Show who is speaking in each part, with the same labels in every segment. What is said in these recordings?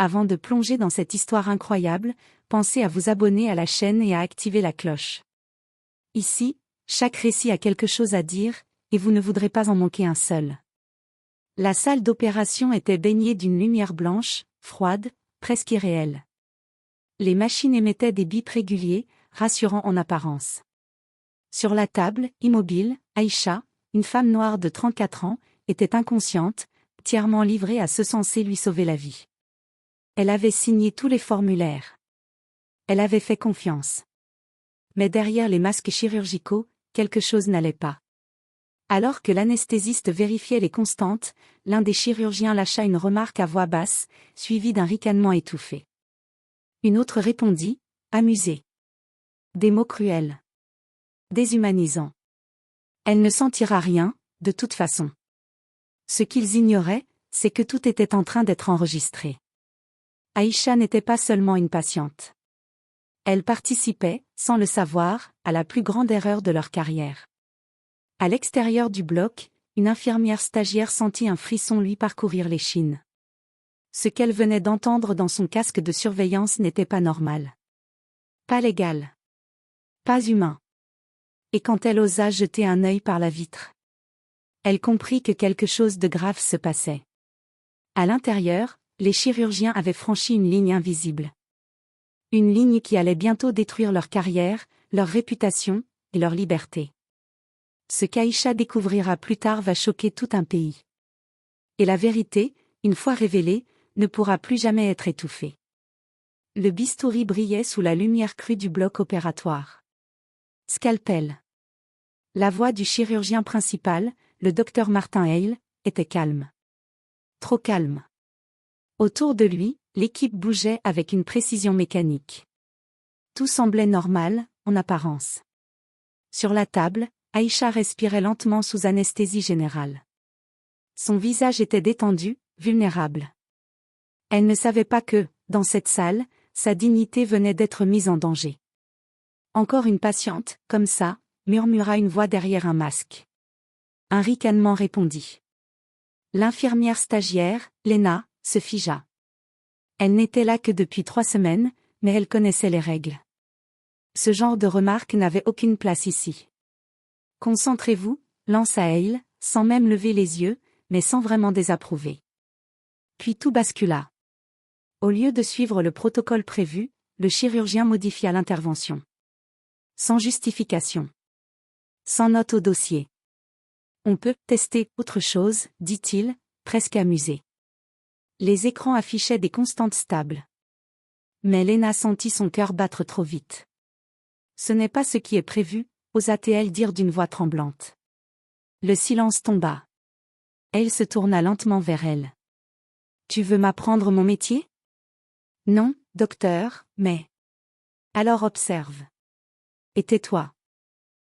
Speaker 1: Avant de plonger dans cette histoire incroyable, pensez à vous abonner à la chaîne et à activer la cloche. Ici, chaque récit a quelque chose à dire, et vous ne voudrez pas en manquer un seul. La salle d'opération était baignée d'une lumière blanche, froide, presque irréelle. Les machines émettaient des bips réguliers, rassurants en apparence. Sur la table, immobile, Aïcha, une femme noire de 34 ans, était inconsciente, entièrement livrée à ceux censés lui sauver la vie. Elle avait signé tous les formulaires. Elle avait fait confiance. Mais derrière les masques chirurgicaux, quelque chose n'allait pas. Alors que l'anesthésiste vérifiait les constantes, l'un des chirurgiens lâcha une remarque à voix basse, suivie d'un ricanement étouffé. Une autre répondit, amusée. Des mots cruels. Déshumanisants. Elle ne sentira rien, de toute façon. Ce qu'ils ignoraient, c'est que tout était en train d'être enregistré. Aïcha n'était pas seulement une patiente. Elle participait, sans le savoir, à la plus grande erreur de leur carrière. À l'extérieur du bloc, une infirmière stagiaire sentit un frisson lui parcourir l'échine. Ce qu'elle venait d'entendre dans son casque de surveillance n'était pas normal. Pas légal. Pas humain. Et quand elle osa jeter un œil par la vitre, elle comprit que quelque chose de grave se passait. À l'intérieur, les chirurgiens avaient franchi une ligne invisible. Une ligne qui allait bientôt détruire leur carrière, leur réputation, et leur liberté. Ce qu'Aïcha découvrira plus tard va choquer tout un pays. Et la vérité, une fois révélée, ne pourra plus jamais être étouffée. Le bistouri brillait sous la lumière crue du bloc opératoire. Scalpel. La voix du chirurgien principal, le docteur Martin Hale, était calme. Trop calme. Autour de lui, l'équipe bougeait avec une précision mécanique. Tout semblait normal, en apparence. Sur la table, Aïcha respirait lentement sous anesthésie générale. Son visage était détendu, vulnérable. Elle ne savait pas que, dans cette salle, sa dignité venait d'être mise en danger. Encore une patiente, comme ça, murmura une voix derrière un masque. Un ricanement répondit. L'infirmière stagiaire, Lena, se figea. Elle n'était là que depuis 3 semaines, mais elle connaissait les règles. Ce genre de remarque n'avait aucune place ici. Concentrez-vous, lança Hale, sans même lever les yeux, mais sans vraiment désapprouver. Puis tout bascula. Au lieu de suivre le protocole prévu, le chirurgien modifia l'intervention. Sans justification. Sans note au dossier. On peut tester autre chose, dit-il, presque amusé. Les écrans affichaient des constantes stables. Mais Lena sentit son cœur battre trop vite. Ce n'est pas ce qui est prévu, osa-t-elle dire d'une voix tremblante. Le silence tomba. Elle se tourna lentement vers elle. Tu veux m'apprendre mon métier? Non, docteur, mais... Alors observe. Et tais-toi.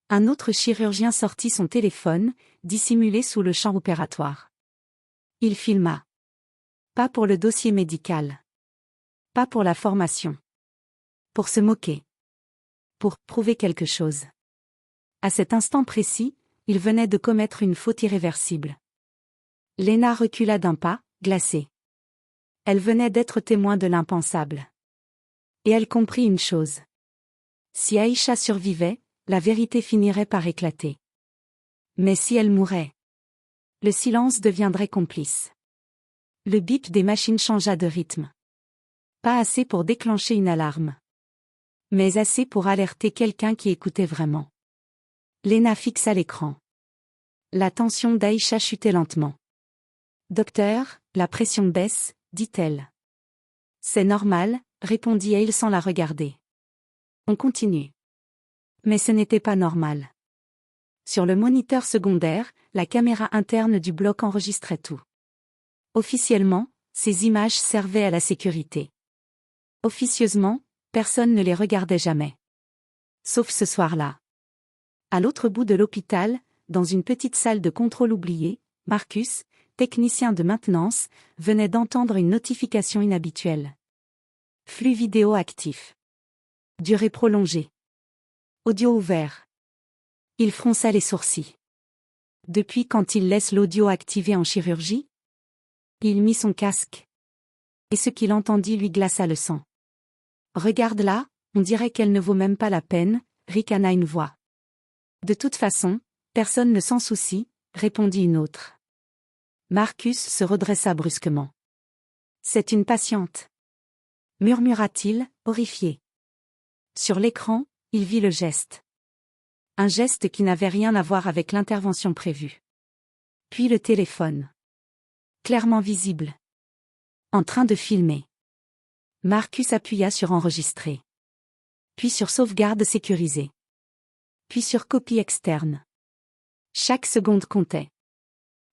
Speaker 1: Un autre chirurgien sortit son téléphone, dissimulé sous le champ opératoire. Il filma. Pas pour le dossier médical. Pas pour la formation. Pour se moquer. Pour prouver quelque chose. À cet instant précis, il venait de commettre une faute irréversible. Lena recula d'un pas, glacée. Elle venait d'être témoin de l'impensable. Et elle comprit une chose. Si Aïcha survivait, la vérité finirait par éclater. Mais si elle mourait, le silence deviendrait complice. Le bip des machines changea de rythme. Pas assez pour déclencher une alarme. Mais assez pour alerter quelqu'un qui écoutait vraiment. Lena fixa l'écran. La tension d'Aïcha chutait lentement. Docteur, la pression baisse, dit-elle. C'est normal, répondit Hale sans la regarder. On continue. Mais ce n'était pas normal. Sur le moniteur secondaire, la caméra interne du bloc enregistrait tout. Officiellement, ces images servaient à la sécurité. Officieusement, personne ne les regardait jamais. Sauf ce soir-là. À l'autre bout de l'hôpital, dans une petite salle de contrôle oubliée, Marcus, technicien de maintenance, venait d'entendre une notification inhabituelle. Flux vidéo actif. Durée prolongée. Audio ouvert. Il fronça les sourcils. Depuis quand il laisse l'audio activé en chirurgie? Il mit son casque. Et ce qu'il entendit lui glaça le sang. « Regarde-la, on dirait qu'elle ne vaut même pas la peine », ricana une voix. « De toute façon, personne ne s'en soucie », répondit une autre. Marcus se redressa brusquement. « C'est une patiente », murmura-t-il, horrifié. Sur l'écran, il vit le geste. Un geste qui n'avait rien à voir avec l'intervention prévue. Puis le téléphone. Clairement visible. En train de filmer. Marcus appuya sur enregistrer. Puis sur sauvegarde sécurisée. Puis sur copie externe. Chaque seconde comptait.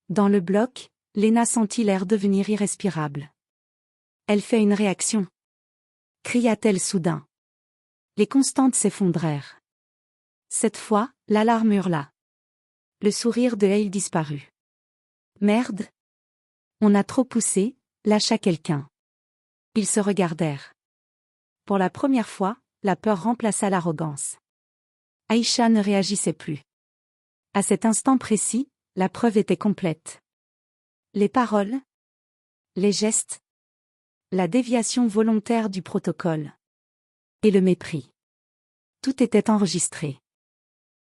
Speaker 1: Dans le bloc, Lena sentit l'air devenir irrespirable. Elle fait une réaction. Cria-t-elle soudain. Les constantes s'effondrèrent. Cette fois, l'alarme hurla. Le sourire de Hale disparut. Merde. On a trop poussé, lâcha quelqu'un. Ils se regardèrent. Pour la première fois, la peur remplaça l'arrogance. Aïcha ne réagissait plus. À cet instant précis, la preuve était complète. Les paroles, les gestes, la déviation volontaire du protocole. Et le mépris. Tout était enregistré.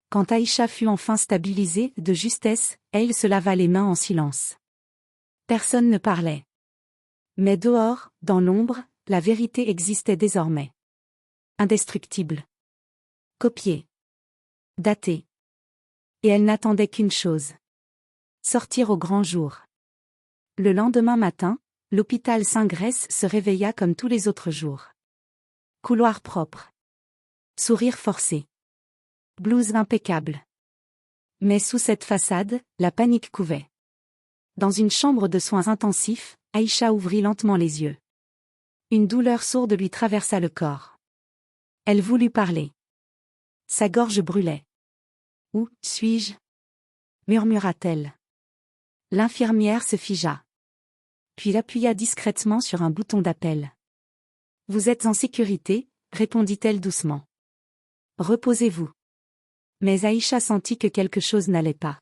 Speaker 1: Quand Aïcha fut enfin stabilisée, de justesse, Hale se lava les mains en silence. Personne ne parlait. Mais dehors, dans l'ombre, la vérité existait désormais. Indestructible. Copiée. Datée. Et elle n'attendait qu'une chose. Sortir au grand jour. Le lendemain matin, l'hôpital Saint-Grès se réveilla comme tous les autres jours. Couloir propre. Sourire forcé. Blouse impeccable. Mais sous cette façade, la panique couvait. Dans une chambre de soins intensifs, Aïcha ouvrit lentement les yeux. Une douleur sourde lui traversa le corps. Elle voulut parler. Sa gorge brûlait. « Où suis-je » murmura-t-elle. L'infirmière se figea. Puis appuya discrètement sur un bouton d'appel. « Vous êtes en sécurité » répondit-elle doucement. « Reposez-vous. » Mais Aïcha sentit que quelque chose n'allait pas.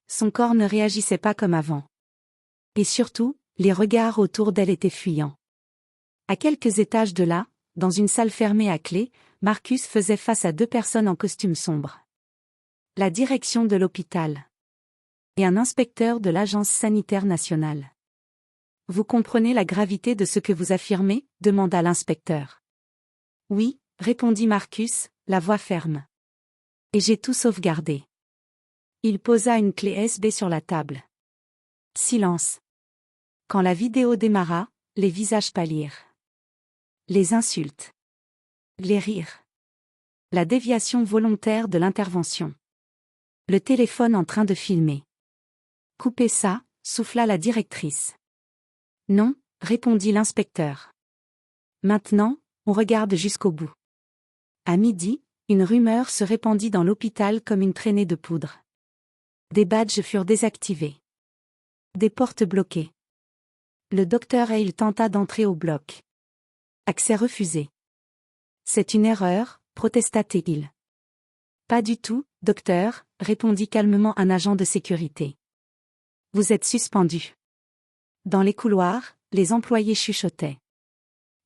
Speaker 1: Son corps ne réagissait pas comme avant. Et surtout, les regards autour d'elle étaient fuyants. À quelques étages de là, dans une salle fermée à clé, Marcus faisait face à deux personnes en costume sombre. La direction de l'hôpital. Et un inspecteur de l'Agence sanitaire nationale. « Vous comprenez la gravité de ce que vous affirmez » demanda l'inspecteur. « Oui » répondit Marcus, la voix ferme. « Et j'ai tout sauvegardé. » Il posa une clé USB sur la table. Silence. Quand la vidéo démarra, les visages pâlirent. Les insultes. Les rires. La déviation volontaire de l'intervention. Le téléphone en train de filmer. « Coupez ça » souffla la directrice. « Non » répondit l'inspecteur. « Maintenant, on regarde jusqu'au bout. » À midi, une rumeur se répandit dans l'hôpital comme une traînée de poudre. Des badges furent désactivés. Des portes bloquées. Le docteur Hale tenta d'entrer au bloc. Accès refusé. « C'est une erreur » protesta-t-il. « Pas du tout, docteur » répondit calmement un agent de sécurité. « Vous êtes suspendu. » Dans les couloirs, les employés chuchotaient.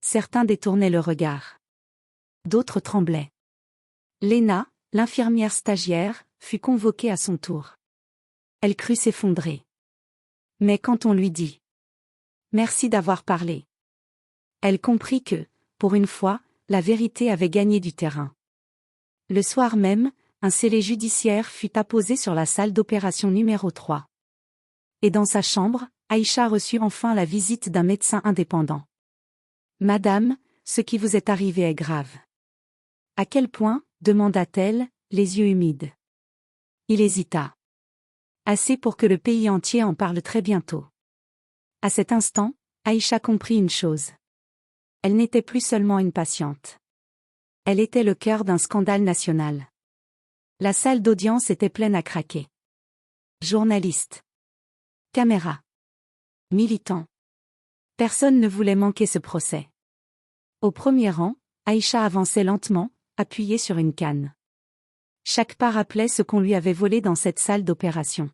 Speaker 1: Certains détournaient le regard. D'autres tremblaient. Lena, l'infirmière stagiaire, fut convoquée à son tour. Elle crut s'effondrer. Mais quand on lui dit « Merci d'avoir parlé », elle comprit que, pour une fois, la vérité avait gagné du terrain. Le soir même, un scellé judiciaire fut apposé sur la salle d'opération numéro 3. Et dans sa chambre, Aïcha reçut enfin la visite d'un médecin indépendant. « Madame, ce qui vous est arrivé est grave. »« À quel point » demanda-t-elle, les yeux humides. Il hésita. « Assez pour que le pays entier en parle très bientôt. » À cet instant, Aïcha comprit une chose. Elle n'était plus seulement une patiente. Elle était le cœur d'un scandale national. La salle d'audience était pleine à craquer. Journalistes. Caméras. Militants. Personne ne voulait manquer ce procès. Au premier rang, Aïcha avançait lentement, appuyée sur une canne. Chaque pas rappelait ce qu'on lui avait volé dans cette salle d'opération.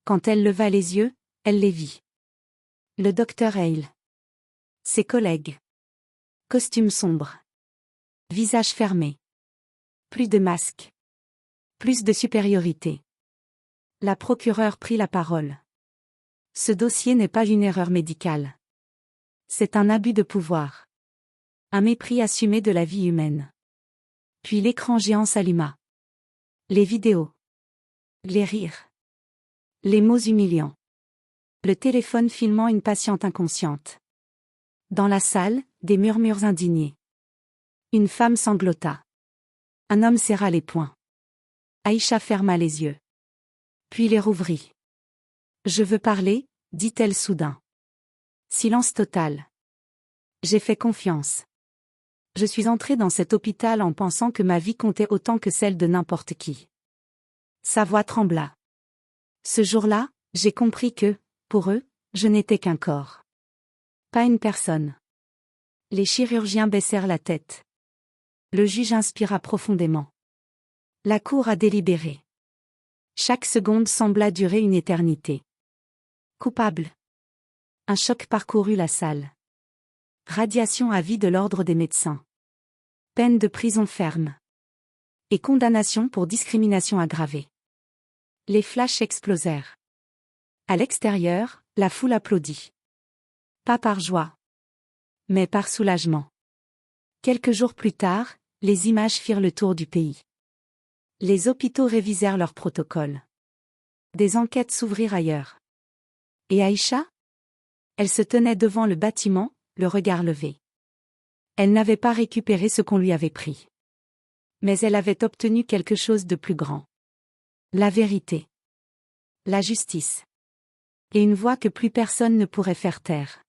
Speaker 1: Quand elle leva les yeux, elle les vit. Le docteur Hale. Ses collègues. Costume sombre. Visage fermé. Plus de masque. Plus de supériorité. La procureure prit la parole. Ce dossier n'est pas une erreur médicale. C'est un abus de pouvoir. Un mépris assumé de la vie humaine. Puis l'écran géant s'alluma. Les vidéos. Les rires. Les mots humiliants. Le téléphone filmant une patiente inconsciente. Dans la salle, des murmures indignés. Une femme sanglota. Un homme serra les poings. Aïcha ferma les yeux. Puis les rouvrit. « Je veux parler », dit-elle soudain. Silence total. J'ai fait confiance. Je suis entrée dans cet hôpital en pensant que ma vie comptait autant que celle de n'importe qui. Sa voix trembla. Ce jour-là, j'ai compris que, pour eux, je n'étais qu'un corps. Pas une personne. Les chirurgiens baissèrent la tête. Le juge inspira profondément. La cour a délibéré. Chaque seconde sembla durer une éternité. Coupable. Un choc parcourut la salle. Radiation à vie de l'ordre des médecins. Peine de prison ferme. Et condamnation pour discrimination aggravée. Les flashs explosèrent. À l'extérieur, la foule applaudit. Pas par joie, mais par soulagement. Quelques jours plus tard, les images firent le tour du pays. Les hôpitaux révisèrent leurs protocoles. Des enquêtes s'ouvrirent ailleurs. Et Aïcha? Elle se tenait devant le bâtiment, le regard levé. Elle n'avait pas récupéré ce qu'on lui avait pris. Mais elle avait obtenu quelque chose de plus grand. La vérité. La justice. Et une voix que plus personne ne pourrait faire taire.